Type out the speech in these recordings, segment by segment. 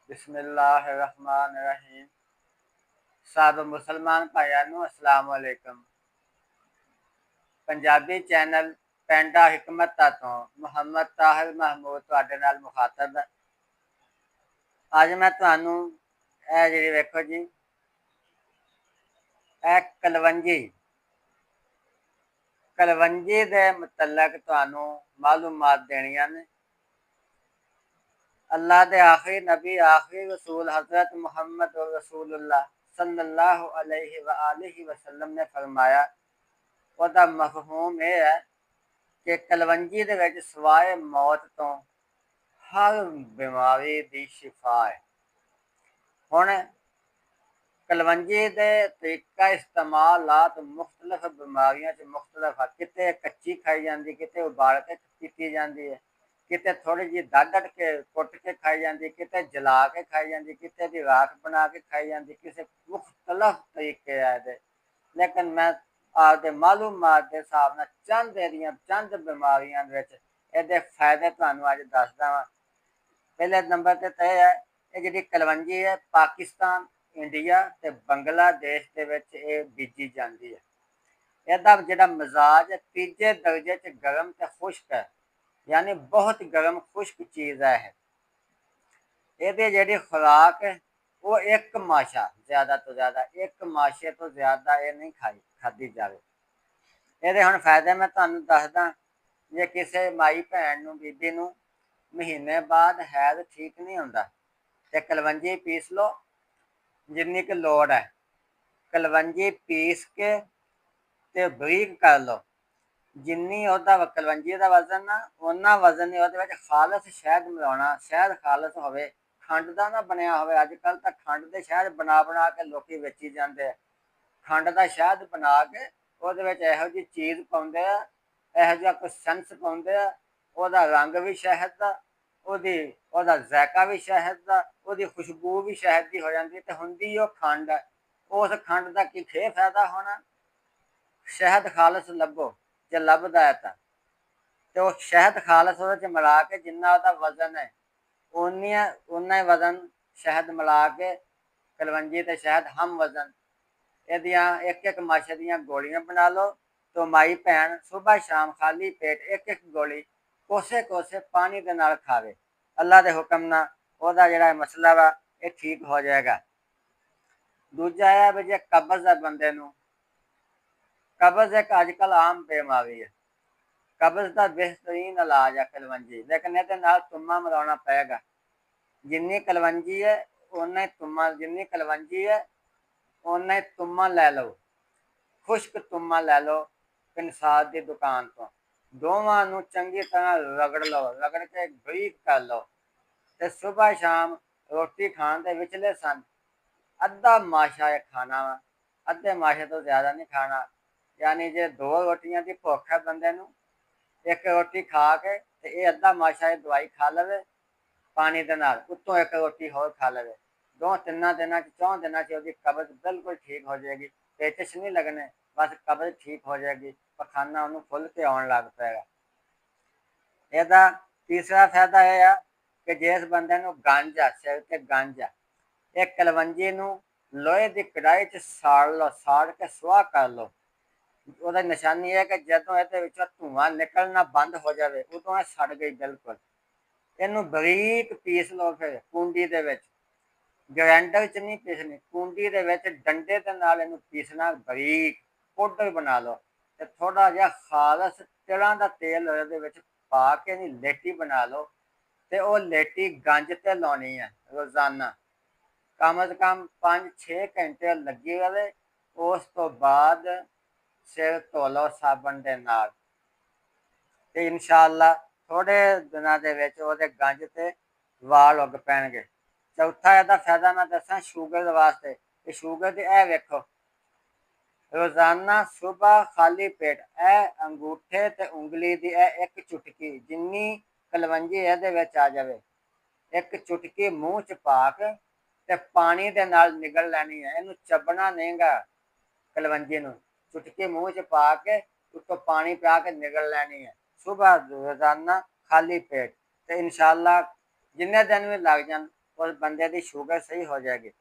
बिस्मिल्लाहिर्रहमानिर्रहीम। सब मुसलमान भाइयों ਨੂੰ अस्सलाम वालेकुम। पंजाबी चैनल पेंडा हिकमत तो मुहम्मद ताहिर महमूद ਤੁਹਾਡੇ ਨਾਲ मुखातब है। ਅੱਜ मैं ਤੁਹਾਨੂੰ ਇਹ ਜਿਹੜੀ ਵੇਖੋ ਜੀ ਇਹ कलवंजी ਦੇ मुतलक ਤੁਹਾਨੂੰ मालूमात देनियां ने। अल्लाह के आखिरी नबी आखिरी रसूल हजरत मुहम्मद रसूलुल्लाह सल्लल्लाहु अलैहि वसल्लम ने फरमाया, ਉਹਦਾ ਮਫਹੂਮ ਇਹ ਹੈ ਕਿ ਕਲਵੰਜੀ ਦੇ ਵਿੱਚ ਸਿਵਾਏ ਮੌਤ ਤੋਂ ਹਰ ਬਿਮਾਰੀ ਦੀ ਸ਼ਿਫਾ ਹੈ। ਹੁਣ ਕਲਵੰਜੀ ਦੇ ਤਰੀਕਾ ਇਸਤੇਮਾਲਾਤ ਮੁਖਤਲਿਫ ਬਿਮਾਰੀਆਂ 'ਚ ਮੁਖਤਲਿਫ ਆ। ਕਿਤੇ ਕੱਚੀ ਖਾਈ ਜਾਂਦੀ, ਕਿਤੇ ਉਬਾਲ ਕੇ ਪੀਤੀ ਜਾਂਦੀ ਹੈ, ਕਿਤੇ ਥੋੜੀ ਜਿਹੀ ਦੱਡ ਕੇ ਕੁੱਟ ਕੇ ਖਾਈ ਜਾਂਦੀ, ਕਿਤੇ ਜਲਾ ਕੇ ਖਾਈ ਜਾਂਦੀ, ਕਿਤੇ ਦੀ ਰਾਖ ਬਣਾ ਕੇ ਖਾਈ ਜਾਂਦੀ। ਕਿਸੇ ਮੁਖਤਲਿਫ ਤਰੀਕੇ ਆ ਇਹਦੇ, ਲੇਕਿਨ ਮੈਂ ਆਪਦੇ ਮਾਲੂਮਾਤ ਦੇ ਹਿਸਾਬ ਨਾਲ ਚੰਦ ਬਿਮਾਰੀਆਂ ਦੇ ਵਿੱਚ ਇਹਦੇ ਫਾਇਦੇ ਤੁਹਾਨੂੰ ਅੱਜ ਦੱਸਦਾ ਵਾਂ। ਪਹਿਲੇ ਨੰਬਰ 'ਤੇ ਤਾਂ ਇਹ ਹੈ, ਇਹ ਜਿਹੜੀ ਕਲਵੰਜੀ ਹੈ ਪਾਕਿਸਤਾਨ, ਇੰਡੀਆ ਤੇ ਬੰਗਲਾਦੇਸ਼ ਦੇ ਵਿੱਚ ਇਹ ਬੀਜੀ ਜਾਂਦੀ ਹੈ। ਇਹਦਾ ਜਿਹੜਾ ਮਿਜ਼ਾਜ ਹੈ ਤੀਜੇ ਦਰਜੇ 'ਚ ਗਰਮ ਤੇ ਖੁਸ਼ਕ ਹੈ, यानी बहुत गर्म खुश्क चीज़ है। ये ਜਿਹੜੀ खुराक है वो एक माशा ज़्यादा तो ज़्यादा एक माशे तो ज़्यादा ये नहीं खाधी जाए। ये हम फायदे मैं ਤੁਹਾਨੂੰ ਦੱਸਦਾ। ਜੇ ਕਿਸੇ ਮਾਈ ਭੈਣ ਨੂੰ ਬੀਬੀ ਨੂੰ ਮਹੀਨੇ ਬਾਅਦ ਹੈਜ਼ ਠੀਕ ਨਹੀਂ ਹੁੰਦਾ ਤੇ ਕਲਵੰਜੀ ਪੀਸ ਲਓ ਜਿੰਨੀ ਕੁ ਲੋੜ ਹੈ। ਕਲਵੰਜੀ ਪੀਸ ਕੇ ਤੇ ਬਰੀਕ ਕਰ ਲਓ ਜਿੰਨੀ ਉਹਦਾ ਕਲਵੰਜੀ ਦਾ ਵਜ਼ਨ ਨਾ ਓਨਾ ਵਜ਼ਨ ਨਹੀਂ। ਉਹਦੇ ਵਿੱਚ ਖਾਲਸ ਸ਼ਹਿਦ ਮਿਲਾਉਣਾ, ਸ਼ਹਿਦ ਖਾਲਸ ਹੋਵੇ, ਖੰਡ ਦਾ ਨਾ ਬਣਿਆ ਹੋਵੇ। ਅੱਜ ਕੱਲ੍ਹ ਤਾਂ ਖੰਡ ਦੇ ਸ਼ਹਿਦ ਬਣਾ ਕੇ ਲੋਕੀ ਵੇਚੀ ਜਾਂਦੇ ਆ। ਖੰਡ ਦਾ ਸ਼ਹਿਦ ਬਣਾ ਕੇ ਉਹਦੇ ਵਿੱਚ ਇਹੋ ਜਿਹੀ ਚੀਜ਼ ਪਾਉਂਦੇ ਆ, ਇਹੋ ਜਿਹਾ ਕੁਛ ਸੈਂਸ ਪਾਉਂਦੇ ਆ, ਉਹਦਾ ਰੰਗ ਵੀ ਸ਼ਹਿਦ ਦਾ, ਉਹਦਾ ਜ਼ਾਇਕਾ ਵੀ ਸ਼ਹਿਦ ਦਾ, ਉਹਦੀ ਖੁਸ਼ਬੂ ਵੀ ਸ਼ਹਿਦ ਦੀ ਹੋ ਜਾਂਦੀ ਤੇ ਹੁੰਦੀ ਉਹ ਖੰਡ ਹੈ। ਉਸ ਖੰਡ ਦਾ ਕੀ ਖੇ ਫਾਇਦਾ ਹੋਣਾ। ਸ਼ਹਿਦ ਖਾਲਸ ਲੱਭੋ, ਜੇ ਲੱਭਦਾ ਹੈ ਤਾਂ ਤੇ ਉਹ ਸ਼ਹਿਦ ਖਾਲਸ ਉਹਦੇ 'ਚ ਮਿਲਾ ਕੇ ਜਿੰਨਾ ਉਹਦਾ ਵਜ਼ਨ ਹੈ ਓਨਾ ਹੀ ਵਜ਼ਨ ਸ਼ਹਿਦ ਮਿਲਾ ਕੇ ਕਲਵੰਜੀ ਤੇ ਸ਼ਹਿਦ ਹਮ ਵਜ਼ਨ ਇਹਦੀਆਂ ਇੱਕ ਮਾਸ਼ੇ ਦੀਆਂ ਗੋਲੀਆਂ ਬਣਾ ਲਓ। तो माई भैन सुबह शाम खाली पेट एक गोली कोसे पानी के नाल खावे। अल्लाह के हुक्म ना ਉਹਦਾ ਜਿਹੜਾ ਮਸਲਾ ਵਾ ਇਹ ठीक हो जाएगा। दूजा है भी जे कब्ज है बंदे नूं, कब्ज एक अजकल आम बीमारी है। कब्ज का बेहतरीन इलाज है कलवंजी, लेकिन ये तुम्मा मिलाना पेगा। जिन्नी कलवंजी है उन्ना ही तुम्मा, जिन्नी कलवंजी है उन्ना ही तुम्मा लै लो। खुश्क तुम्मा लै लो कंसाद की दुकान तो, दोवां नूं चंगी तरह रगड़ लो, रगड़ के बरीक कर लो ते सुबह शाम रोटी खाण दे विचले सन अद्धा माशा खाना वा। अद्धे माशे तो ज़्यादा नहीं खाना। यानी जे 2 रोटियां की भुख है बंदे नूं, एक रोटी खा के ते ये अद्धा माशा दवाई खा लवे पानी दे नाल, उत्तों एक रोटी होर खा लवे। 2-3 दिनों 4 दिनों उसकी कब्ज बिल्कुल ठीक हो जाएगी। पेचिश नहीं लगने, बस कब्ज ठीक हो जाएगी, पखाना उन्होंने खुल के आने लग पेगा। ਇਹਦਾ तीसरा फायदा यह है कि जिस बंदे नूं गंज आ, सिर ते गंज आ, ये कलवंजी नूं लोहे की कढ़ाई च साड़ लो, साड़ के सुआह कर लो। ਉਹਦਾ ਨਿਸ਼ਾਨੀ ਹੈ ਕਿ ਜਦੋਂ ਇਹਦੇ ਵਿੱਚੋਂ ਧੂੰਆਂ ਨਿਕਲਣਾ ਬੰਦ ਹੋ ਜਾਵੇ ਉਦੋਂ ਇਹ ਸੜ ਗਈ ਬਿਲਕੁਲ। ਇਹਨੂੰ ਬਰੀਕ ਪੀਸ ਲਓ, ਫਿਰ ਕੂੰਡੀ ਦੇ ਵਿੱਚ, ਗ੍ਰੈਂਡਰ 'ਚ ਨਹੀਂ ਪੀਸਣੀ, ਕੂੰਡੀ ਦੇ ਵਿੱਚ ਡੰਡੇ ਦੇ ਨਾਲ ਇਹਨੂੰ ਪੀਸਣਾ, ਬਰੀਕ ਪਾਊਡਰ ਬਣਾ ਲਓ ਤੇ ਥੋੜਾ ਜਿਹਾ ਖਾਲਸ ਤਿਲਾਂ ਦਾ ਤੇਲ ਇਹਦੇ ਵਿੱਚ ਪਾ ਕੇ ਇਹਦੀ ਲੇਟੀ ਬਣਾ ਲਓ ਤੇ ਉਹ ਲੇਟੀ ਗੰਜ ਤੇ ਲਾਉਣੀ ਹੈ ਰੋਜ਼ਾਨਾ, ਕਮ ਸੇ ਕਮ 5-6 ਘੰਟੇ ਲੱਗੀ ਰਹੇ। ਉਸ ਤੋਂ ਬਾਅਦ सिर धो लो साबन के नाल ते इंशाअल्लाह थोड़े दिनों के विच उहदे गंज ते वाल उग पैणगे। चौथा इहदा फायदा मैं दसां शूगर वास्ते। ते शूगर दी ए वेखो, रोजाना सुबह खाली पेट ए अंगूठे ते उंगली दी एक चुटकी जिन्नी कलवंजी इहदे विच आ जावे, एक चुटकी मूँह च पा के ते पानी दे नाल निगल लैनी है। इहनूं चबना नहींगा, कलवंजी नूं चुटकी मूँह च पा के उसको पानी पिया के निगल लैनी है सुबह रोजाना खाली पेट। तो इंशाअल्लाह जिन्ने दिन भी लग जान उस बंदे की शुगर सही हो जाएगी।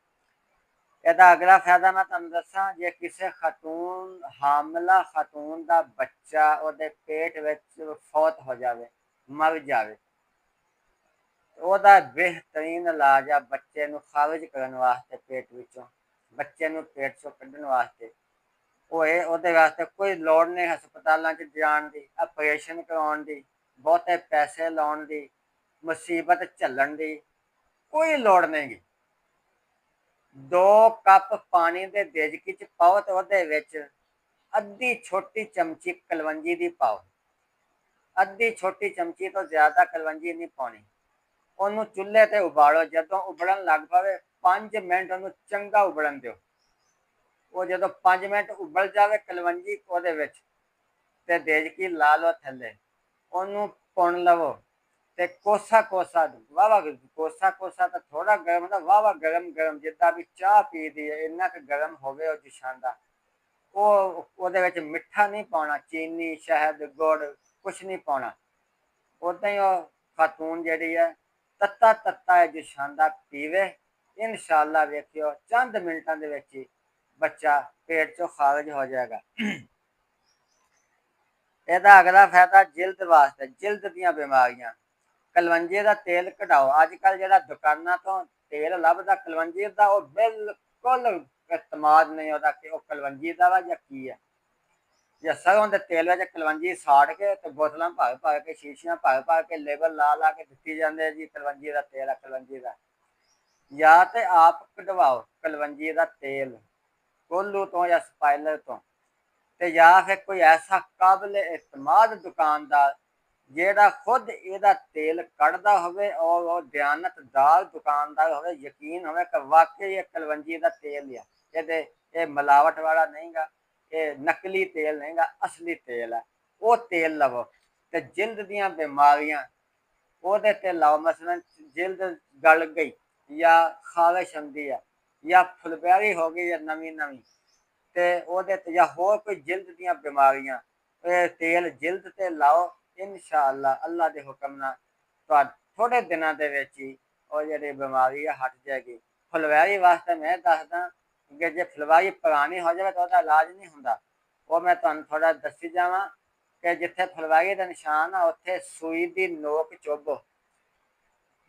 ਇਹਦਾ ਅਗਲਾ ਫਾਇਦਾ ਮੈਂ ਤੁਹਾਨੂੰ ਦੱਸਾਂ, ਜੇ ਕਿਸੇ ਖਾਤੂਨ ਹਾਮਲਾ ਖਾਤੂਨ ਦਾ ਬੱਚਾ ਉਹਦੇ ਪੇਟ ਵਿੱਚ ਫੌਤ ਹੋ ਜਾਵੇ, ਮਰ ਜਾਵੇ, ਉਹਦਾ ਬਿਹਤਰੀਨ ਇਲਾਜ ਆ ਬੱਚੇ ਨੂੰ ਖਾਰਿਜ ਕਰਨ ਵਾਸਤੇ, ਪੇਟ ਵਿੱਚੋਂ ਬੱਚੇ ਨੂੰ ਪੇਟ ਚੋਂ ਕੱਢਣ ਵਾਸਤੇ। ਉਹਦੇ ਵਾਸਤੇ ਕੋਈ ਲੋੜ ਨਹੀਂ ਹਸਪਤਾਲਾਂ 'ਚ ਜਾਣ ਦੀ, ਆਪਰੇਸ਼ਨ ਕਰਵਾਉਣ ਦੀ, ਬਹੁਤੇ ਪੈਸੇ ਲਾਉਣ ਦੀ, ਮੁਸੀਬਤ ਝੱਲਣ ਦੀ ਕੋਈ ਲੋੜ ਨਹੀਂ ਗੀ। 2 ਕੱਪ ਪਾਣੀ ਦੇ ਦੇਜਕੀ 'ਚ ਪਾਓ ਤੇ ਉਹਦੇ ਵਿੱਚ ਅੱਧੀ ਛੋਟੀ ਚਮਚੀ ਕਲਵੰਜੀ ਦੀ ਪਾਓ, ਅੱਧੀ ਛੋਟੀ ਚਮਚੀ ਤੋਂ ਜ਼ਿਆਦਾ ਕਲਵੰਜੀ ਨਹੀਂ ਪਾਉਣੀ। ਉਹਨੂੰ ਚੁੱਲ੍ਹੇ ਤੇ ਉਬਾਲੋ, ਜਦੋਂ ਉਬਲਣ ਲੱਗ ਪਵੇ 5 ਮਿੰਟ ਉਹਨੂੰ ਚੰਗਾ ਉਬਲਣ ਦਿਓ। ਉਹ ਜਦੋਂ 5 ਮਿੰਟ ਉਬਲ ਜਾਵੇ ਕਲਵੰਜੀ ਉਹਦੇ ਵਿੱਚ, ਤੇ ਦੇਜਕੀ ਲਾ ਲਓ ਥੱਲੇ, ਉਹਨੂੰ ਪੁਣ ਲਵੋ ਤੇ ਕੋਸਾ ਕੋਸਾ, ਵਾਹਵਾ ਕੋਸਾ ਕੋਸਾ ਤਾਂ ਥੋੜਾ ਗਰਮ ਹੁੰਦਾ, ਵਾਹਵਾ ਗਰਮ ਗਰਮ ਜਿੱਦਾਂ ਵੀ ਚਾਹ ਪੀ ਦੀ ਹੈ ਇੰਨਾ ਕੁ ਗਰਮ ਹੋਵੇ ਉਹ ਜਸ਼ਾਂਦਾ। ਉਹਦੇ ਵਿੱਚ ਮਿੱਠਾ ਨਹੀਂ ਪਾਉਣਾ, ਚੀਨੀ ਸ਼ਹਿਦ ਗੁੜ ਕੁਛ ਨਹੀਂ ਪਾਉਣਾ। ਉੱਦਾਂ ਹੀ ਉਹ ਖਾਤੂਨ ਜਿਹੜੀ ਹੈ ਤੱਤਾ ਤੱਤਾ ਜਸ਼ਾਂਦਾ ਪੀਵੇ, ਇਨਸ਼ਾਅੱਲਾ ਵੇਖਿਓ ਚੰਦ ਮਿੰਟਾਂ ਦੇ ਵਿੱਚ ਹੀ ਬੱਚਾ ਪੇਟ ਚੋਂ ਖਾਰਜ ਹੋ ਜਾਏਗਾ। ਇਹਦਾ ਅਗਲਾ ਫਾਇਦਾ ਜਿਲਦ ਵਾਸਤੇ, ਜਿਲਦ ਦੀਆਂ ਬਿਮਾਰੀਆਂ, ਕਲਵੰਜੇ ਦਾ ਤੇਲ ਕਢਾਓ। ਅੱਜ ਕੱਲ੍ਹ ਜਿਹੜਾ ਦੁਕਾਨਾਂ ਤੋਂ ਤੇਲ ਲੱਭਦਾ ਕਲਵੰਜੇ ਦਾ, ਉਹ ਬਿਲਕੁਲ ਇਤਮਾਦ ਨਹੀਂ ਉਹਦਾ ਕਿ ਉਹ ਕਲਵੰਜੀ ਦਾ ਵਾ ਜਾਂ ਕੀ ਹੈ। ਜਾਂ ਸਰੋਂ ਦੇ ਤੇਲ ਵਿੱਚ ਕਲਵੰਜੀ ਸਾੜ ਕੇ ਤੇ ਬੋਤਲਾਂ ਭਰ ਭਰ ਕੇ, ਸ਼ੀਸ਼ੀਆਂ ਭਰ ਭਰ ਕੇ, ਲੇਬਲ ਲਾ ਲਾ ਕੇ ਦਿੱਤੀ ਜਾਂਦੇ ਜੀ ਕਲਵੰਜੀ ਦਾ ਤੇਲ ਆ, ਕਲਵੰਜੀ ਦਾ। ਜਾਂ ਤੇ ਆਪ ਕਢਵਾਓ ਕਲਵੰਜੀ ਦਾ ਤੇਲ ਕੋਲੂ ਤੋਂ ਜਾਂ ਸਪਾਈਲਰ ਤੋਂ, ਤੇ ਜਾਂ ਫਿਰ ਕੋਈ ਐਸਾ ਕਾਬਲ ਇਤਮਾਦ ਦੁਕਾਨਦਾਰ ਜਿਹੜਾ ਖੁਦ ਇਹਦਾ ਤੇਲ ਕੱਢਦਾ ਹੋਵੇ ਔਰ ਉਹ ਦਿਆਨਤਦਾਰ ਦੁਕਾਨਦਾਰ ਹੋਵੇ, ਯਕੀਨ ਹੋਵੇ ਕਿ ਵਾਕਈ ਇਹ ਕਲਵੰਜੀ ਦਾ ਤੇਲ ਆ, ਇਹ ਮਿਲਾਵਟ ਵਾਲਾ ਨਹੀਂ ਗਾ, ਇਹ ਨਕਲੀ ਤੇਲ ਨਹੀਂ ਗਾ, ਅਸਲੀ ਤੇਲ ਹੈ। ਉਹ ਤੇਲ ਲਵੋ ਤੇ ਜਿਲਦ ਦੀਆਂ ਬਿਮਾਰੀਆਂ ਉਹਦੇ ਤੇ ਲਾਓ। ਮਸਲਨ ਜਿਲਦ ਗਲ ਗਈ ਜਾਂ ਖਾਰਿਸ਼ ਹੁੰਦੀ ਹੈ ਜਾਂ ਫੁਲਬੈਰੀ ਹੋ ਗਈ ਹੈ ਨਵੀਂ ਨਵੀਂ, ਤੇ ਉਹਦੇ ਤੇ ਜਾਂ ਹੋਰ ਕੋਈ ਜਿਲਦ ਦੀਆਂ ਬਿਮਾਰੀਆਂ, ਇਹ ਤੇਲ ਜਿਲਦ ਤੇ ਲਾਓ, ਇਨਸ਼ਾਅੱਲਾ ਅੱਲਾ ਦੇ ਹੁਕਮ ਨਾਲ ਤੁਹਾਡੇ ਥੋੜੇ ਦਿਨਾਂ ਦੇ ਵਿੱਚ ਹੀ ਉਹ ਜਿਹੜੀ ਬਿਮਾਰੀ ਆ ਹਟ ਜਾਏਗੀ। ਫੁਲਵੈਰੀ ਵਾਸਤੇ ਮੈਂ ਦੱਸਦਾ ਕਿ ਜੇ ਫੁਲਵਾਰੀ ਪੁਰਾਣੀ ਹੋ ਜਾਵੇ ਤਾਂ ਉਹਦਾ ਇਲਾਜ ਨਹੀਂ ਹੁੰਦਾ। ਉਹ ਮੈਂ ਤੁਹਾਨੂੰ ਥੋੜਾ ਦੱਸੀ ਜਾਵਾਂ ਕਿ ਜਿੱਥੇ ਫੁਲਵਾਰੀ ਦਾ ਨਿਸ਼ਾਨ ਆ ਉੱਥੇ ਸੂਈ ਦੀ ਨੋਕ ਚੁੱਭੋ,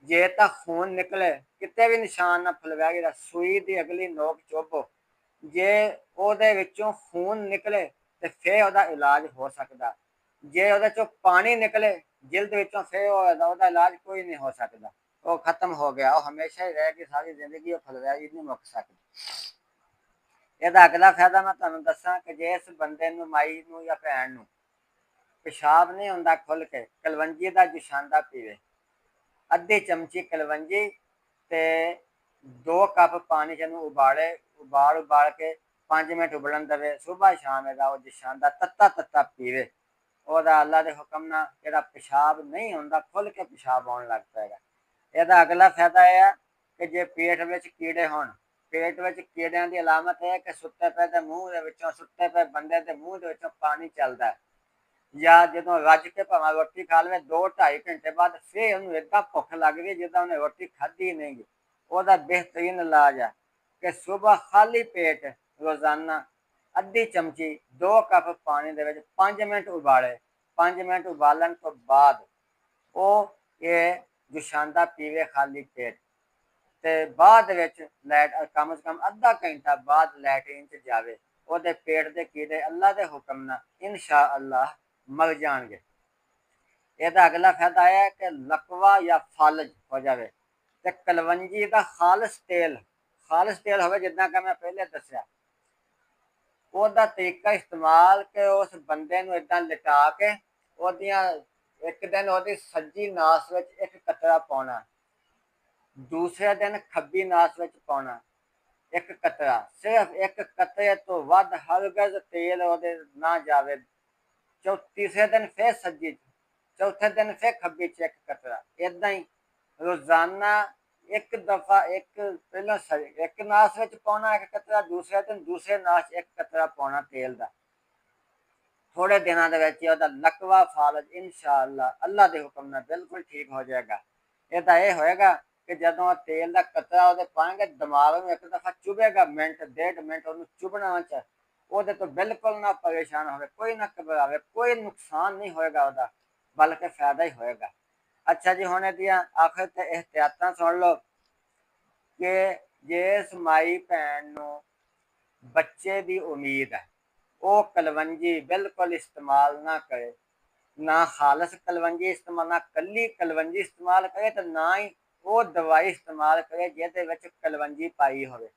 ਜੇ ਤਾਂ ਖੂਨ ਨਿਕਲੇ, ਕਿਤੇ ਵੀ ਨਿਸ਼ਾਨ ਨਾ ਫੁਲਵੈਰੀ ਦਾ, ਸੂਈ ਦੀ ਅਗਲੀ ਨੋਕ ਚੁੱਭੋ, ਜੇ ਉਹਦੇ ਵਿੱਚੋਂ ਖੂਨ ਨਿਕਲੇ ਤੇ ਫਿਰ ਉਹਦਾ ਇਲਾਜ ਹੋ ਸਕਦਾ। ਜੇ ਉਹਦੇ ਚੋਂ ਪਾਣੀ ਨਿਕਲੇ ਜਿਲਦ ਵਿੱਚੋਂ ਫਿਰ ਉਹਦਾ ਇਲਾਜ ਕੋਈ ਨਹੀਂ ਹੋ ਸਕਦਾ, ਉਹ ਖਤਮ ਹੋ ਗਿਆ, ਉਹ ਹਮੇਸ਼ਾ ਹੀ ਰਹੇਗੀ ਸਾਰੀ ਜ਼ਿੰਦਗੀ, ਉਹ ਫੁਲਵੈਰੀ ਨਹੀਂ ਮੁੱਕ ਸਕਦੀ। ਇਹਦਾ ਅਗਲਾ ਫਾਇਦਾ ਮੈਂ ਤੁਹਾਨੂੰ ਦੱਸਾਂ ਕਿ ਜੇ ਇਸ ਬੰਦੇ ਨੂੰ, ਮਾਈ ਨੂੰ ਜਾਂ ਭੈਣ ਨੂੰ ਪਿਸ਼ਾਬ ਨਹੀਂ ਹੁੰਦਾ ਖੁੱਲ ਕੇ, ਕਲਵੰਜੀ ਦਾ ਜੁਸ਼ਾਂਦਾ ਪੀਵੇ, ਅੱਧੀ ਚਮਚੀ ਕਲਵੰਜੀ ਤੇ 2 ਕੱਪ ਪਾਣੀ 'ਚ ਇਹਨੂੰ ਉਬਾਲ ਕੇ 5 ਮਿੰਟ ਉਬਲਣ ਦੇਵੇ, ਸੁਬਾਹ ਸ਼ਾਮ ਇਹਦਾ ਉਹ ਜਸ਼ਾਂਦਾ ਤੱਤਾ ਤੱਤਾ ਪੀਵੇ, ਉਹਦਾ ਅੱਲਾ ਦੇ ਹੁਕਮ ਨਾਲ ਜਿਹੜਾ ਪਿਸ਼ਾਬ ਨਹੀਂ ਹੁੰਦਾ ਖੁੱਲ ਕੇ ਪਿਸ਼ਾਬ ਆਉਣ ਲੱਗ ਪਏਗਾ। ਇਹਦਾ ਅਗਲਾ ਫਾਇਦਾ ਇਹ ਹੈ ਕਿ ਜੇ ਪੇਟ ਵਿੱਚ ਕੀੜੇ ਹੋਣ, ਪੇਟ ਵਿੱਚ ਕੀੜਿਆਂ ਦੀ ਅਲਾਮਤ ਹੈ ਕਿ ਸੁੱਤੇ ਪਏ ਦੇ ਮੂੰਹ ਦੇ ਵਿੱਚੋਂ, ਸੁੱਤੇ ਪਏ ਬੰਦੇ ਦੇ ਮੂੰਹ ਦੇ ਵਿੱਚੋਂ ਪਾਣੀ ਚੱਲਦਾ, ਜਾਂ ਜਦੋਂ ਰੱਜ ਕੇ ਭਾਵੇਂ ਰੋਟੀ ਖਾ ਲਵੇ 2-2.5 ਘੰਟੇ ਬਾਅਦ ਫਿਰ ਉਹਨੂੰ ਏਦਾਂ ਭੁੱਖ ਲੱਗਦੀ ਜਿੱਦਾਂ ਉਹਨੇ ਰੋਟੀ ਖਾਧੀ ਨਹੀਂ ਗੀ। ਉਹਦਾ ਬਿਹਤਰੀਨ ਇਲਾਜ ਹੈ ਕਿ ਸੁਬਾਹ ਖਾਲੀ ਪੇਟ ਰੋਜ਼ਾਨਾ ਅੱਧੀ ਚਮਚੀ 2 ਕੱਪ ਪਾਣੀ ਦੇ ਵਿੱਚ 5 ਮਿੰਟ ਉਬਾਲੇ, 5 ਮਿੰਟ ਉਬਾਲਣ ਤੋਂ ਬਾਅਦ ਉਹ ਇਹ ਜੁਸ਼ਾਂਦਾ ਪੀਵੇ ਖਾਲੀ ਪੇਟ, ਤੇ ਬਾਅਦ ਵਿੱਚ ਕਮ ਸੇ ਕਮ ਅੱਧਾ ਘੰਟਾ ਬਾਅਦ ਲੈਟਰੀਨ 'ਚ ਜਾਵੇ, ਉਹਦੇ ਪੇਟ ਦੇ ਕੀੜੇ ਅੱਲਾ ਦੇ ਹੁਕਮ ਨਾਲ ਇਨਸ਼ਾਅੱਲਾ ਮਰ ਜਾਣਗੇ। ਇਹਦਾ ਅਗਲਾ ਫਾਇਦਾ ਇਹ ਹੈ ਕਿ ਲਕਵਾ ਜਾਂ ਫਾਲਜ ਹੋ ਜਾਵੇ ਤੇ ਕਲਵੰਜੀ ਦਾ ਖਾਲਸ ਤੇਲ ਹੋਵੇ ਜਿੱਦਾਂ ਕਿ ਮੈਂ ਪਹਿਲੇ ਦੱਸਿਆ, ਉਹਦਾ ਤਰੀਕਾ ਇਸਤੇਮਾਲ ਕੇ ਉਸ ਬੰਦੇ ਨੂੰ ਏਦਾਂ ਲਿਟਾ ਕੇ ਉਹਦੀਆਂ ਇੱਕ ਦਿਨ ਉਹਦੀ ਸੱਜੀ ਨਾਸ ਵਿੱਚ 1 ਕਤਰਾ ਪਾਉਣਾ, ਦੂਸਰੇ ਦਿਨ ਖੱਬੀ ਨਾਸ ਵਿੱਚ ਪਾਉਣਾ 1 ਕਤਰਾ, ਸਿਰਫ 1 ਕਤਰੇ ਤੋਂ ਵੱਧ ਹਰਗਜ਼ ਤੇਲ ਉਹਦੇ ਨਾ ਜਾਵੇ। ਤੀਸਰੇ ਦਿਨ ਫਿਰ ਸੱਜੀ, ਚੌਥੇ ਦਿਨ ਫਿਰ ਖੱਬੀ 'ਚ 1 ਕਤਰਾ, ਏਦਾਂ ਹੀ ਰੋਜ਼ਾਨਾ 1 ਦਫਾ, ਪਹਿਲਾਂ 1 ਨਾਸ ਵਿੱਚ ਪਾਉਣਾ 1 ਕਤਰਾ, ਦੂਸਰੇ ਦਿਨ ਦੂਸਰੇ ਨਾਸ 1 ਕਤਰਾ ਪਾਉਣਾ ਤੇਲ ਦਾ। ਥੋੜੇ ਦਿਨਾਂ ਦੇ ਵਿੱਚ ਉਹਦਾ ਲਕਵਾ ਫਾਲਜ ਇਨਸ਼ਾਅੱਲਾ ਅੱਲਾ ਦੇ ਹੁਕਮ ਨਾਲ ਬਿਲਕੁਲ ਠੀਕ ਹੋ ਜਾਏਗਾ। ਇਹਦਾ ਇਹ ਹੋਏਗਾ कि जदों तेल का कतरा वो पाएंगे दिमाग में एक दफा चुभेगा, मिनट डेढ़ मिनट उन्होंने चुभना चाहिए, वो तो बिल्कुल ना परेशान हो, कोई ना घबरावे, कोई नुकसान नहीं होएगा वह, बल्कि फायदा ही होएगा। अच्छा जी, हुण इहदियां आखिर ते एहतियातां सुन लो कि जिस माई भैन नूं बच्चे की उम्मीद है वो कलवंजी बिल्कुल इस्तेमाल ना करे, ना खालस कलवंजी इस्तेमाल, ना कली कलवंजी इस्तेमाल करे, तो ना ही वो दवाई इस्तेमाल करे जिहदे विच कलवंजी पाई होवे।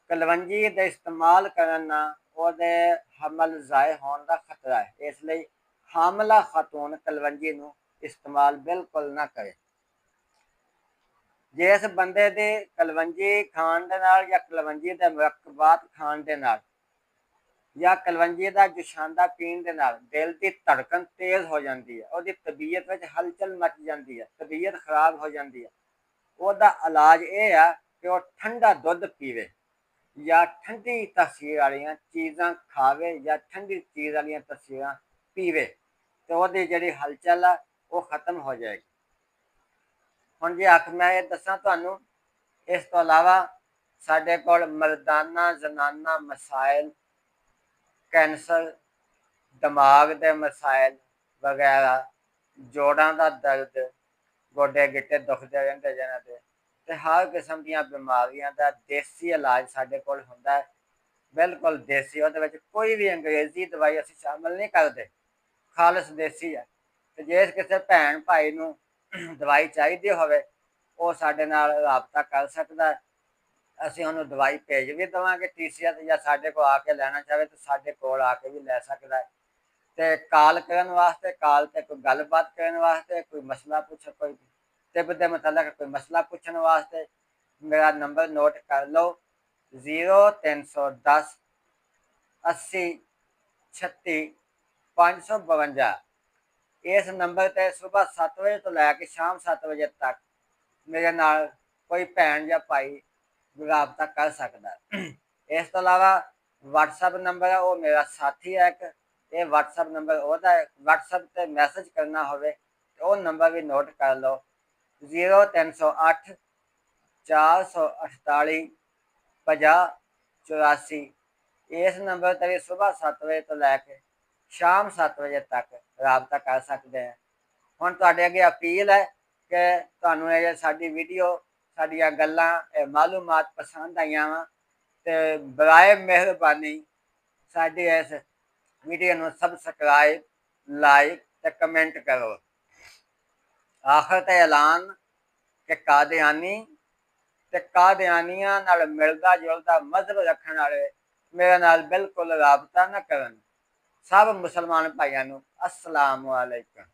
कलवंजी का इस्तेमाल करन नाल ओहदे हमल ज़ाय होने का खतरा है, इसलिए हामला खातून कलवंजी नूं इस्तेमाल बिल्कुल ना करे। जिस बंदे दे कलवंजी खाण दे नाल या कलवंजी दे मुरक्कबात खाण दे नाल या कलवंजी का जुशांदा पीण दे नाल दिल की धड़कन तेज़ हो जाती है, उसकी तबीयत में हलचल मच जाती है, तबीयत खराब हो जाती है, उसका इलाज ये है कि वह ठंडा दुध पीवे या ठंडी तसीर वाली चीज़ां खावे या ठंडी चीज़ वाली तसीरां पीवे, तो वही जी हलचल है वो खत्म हो जाएगी। हुण जे आख मैं ये दसां तुहानूं, इस तो इलावा साडे कोल मर्दाना जनाना मसाइल, कैंसर, दिमाग के मसाइल वगैरह, जोड़ों का दर्द, गोडे गिट्टे दुखते रहते जिन्हां ते हर किस्म दी बीमारियां का देसी इलाज साडे कोल हुंदा है, बिल्कुल देसी, उहदे विच कोई भी अंग्रेजी दवाई असीं शामिल नहीं करते, खालस देसी है। तो जे किसी भैन भाई नूं दवाई चाहिदी होवे वो साडे नाल राबता कर सकदा है, ਅਸੀਂ ਉਹਨੂੰ दवाई भेज भी देवांगे TCS या साडे को आके लैना चाहे तो साडे कोल आके भी लै सकदा है। ते कॉल करन वास्ते, कॉल ते कोई गलबात करन वास्ते, कोई मसला पूछ, कोई तिब दे मतलब कोई मसला पूछण वास्ते मेरा नंबर नोट कर लो 0310 80 36 552। इस नंबर ते सुबह 7 बजे तो लैके शाम 7 बजे तक मेरे नाल कोई भैन या भाई राबता कर सकता है। इस तो अलावा व्हाट्सएप नंबर है वो मेरा साथी है एक, ये व्हाट्सएप नंबर वह है, व्हाट्सएप से मैसेज करना होवे तो वो नंबर भी नोट कर लो 0308 448 50 84। इस नंबर पर भी सुबह 7 बजे तो लैके शाम 7 बजे तक राबता कर सकते हैं। हुण तुहाडे अगे अपील है कि तुहानूं ये साडी वीडियो, साडियां गल्लां, मालूमात पसंद आईयां वा ते बराए मेहरबानी साडी इस वीडियो नूं सबसक्राइब, लाइक ते कमेंट करो। आखिर ते ऐलान कि कादियानी ते कादियानियां नाल मिलदा जुलदा मजहब रखण वाले मेरे नाल बिल्कुल राबता ना करन। सब मुसलमान भाइयों नूं अस्सलाम वालेकुम।